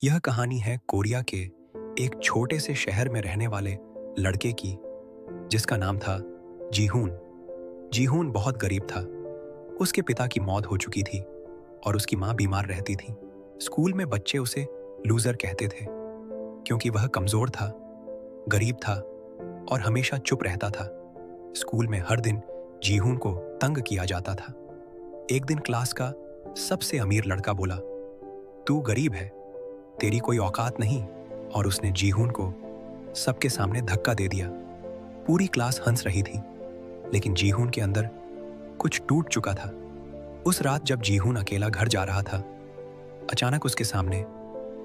यह कहानी है कोरिया के एक छोटे से शहर में रहने वाले लड़के की, जिसका नाम था जीहून। जीहून बहुत गरीब था। उसके पिता की मौत हो चुकी थी और उसकी माँ बीमार रहती थी। स्कूल में बच्चे उसे लूजर कहते थे क्योंकि वह कमजोर था, गरीब था और हमेशा चुप रहता था। स्कूल में हर दिन जीहून को तंग किया जाता था। एक दिन क्लास का सबसे अमीर लड़का बोला, तू गरीब है, तेरी कोई औकात नहीं, और उसने जीहून को सबके सामने धक्का दे दिया। पूरी क्लास हंस रही थी, लेकिन जीहून के अंदर कुछ टूट चुका था। उस रात जब जीहून अकेला घर जा रहा था, अचानक उसके सामने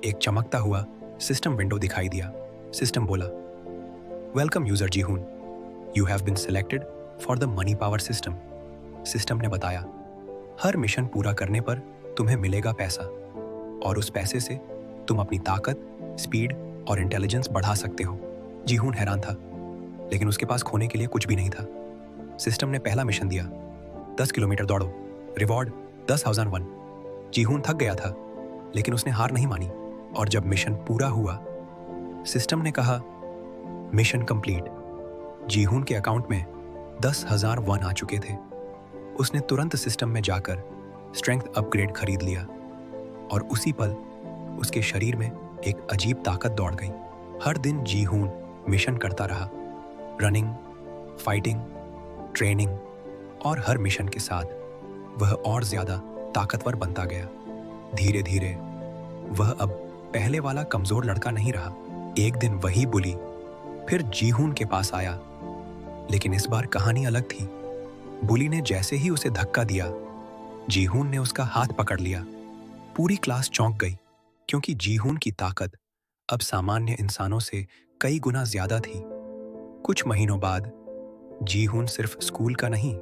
एक चमकता हुआ सिस्टम विंडो दिखाई दिया। सिस्टम बोला, welcome user Jihoon, you have been selected for the money power system. System ने बताया, हर मिशन पूरा करने पर तुम्हें मिलेगा पैसा, और उस पैसे से तुम अपनी ताकत, स्पीड और इंटेलिजेंस बढ़ा सकते हो। जीहून हैरान था, लेकिन उसके पास खोने के लिए कुछ भी नहीं था। सिस्टम ने पहला मिशन दिया, 10 किलोमीटर दौड़ो, रिवॉर्ड 10,000 वन। जीहून थक गया था, लेकिन उसने हार नहीं मानी, और जब मिशन पूरा हुआ, सिस्टम ने कहा, मिशन कंप्लीट। जीहून के अकाउंट में 10,000 वन आ चुके थे। उसने तुरंत सिस्टम में जाकर स्ट्रेंथ अपग्रेड खरीद लिया, और उसी पल उसके शरीर में एक अजीब ताकत दौड़ गई। हर दिन जीहून मिशन करता रहा, रनिंग, फाइटिंग, ट्रेनिंग, और हर मिशन के साथ वह और ज्यादा ताकतवर बनता गया। धीरे धीरे वह अब पहले वाला कमजोर लड़का नहीं रहा। एक दिन वही बुली फिर जीहून के पास आया, लेकिन इस बार कहानी अलग थी। बुली ने जैसे ही उसे धक्का दिया, जीहून ने उसका हाथ पकड़ लिया। पूरी क्लास चौंक गई, क्योंकि जीहून की ताकत अब सामान्य इंसानों से कई गुना ज्यादा थी। कुछ महीनों बाद जीहून सिर्फ स्कूल का नहीं,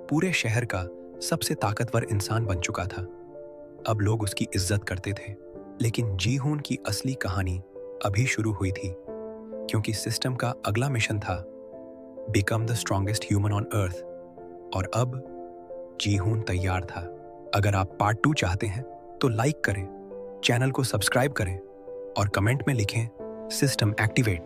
पूरे शहर का सबसे ताकतवर इंसान बन चुका था। अब लोग उसकी इज्जत करते थे। लेकिन जीहून की असली कहानी अभी शुरू हुई थी, क्योंकि सिस्टम का अगला मिशन था become the strongest human on earth, और अब जीहून तैयार था। अगर आप पार्ट 2 चाहते हैं तो लाइक करें, चैनल को सब्सक्राइब करें और कमेंट में लिखें सिस्टम एक्टिवेट।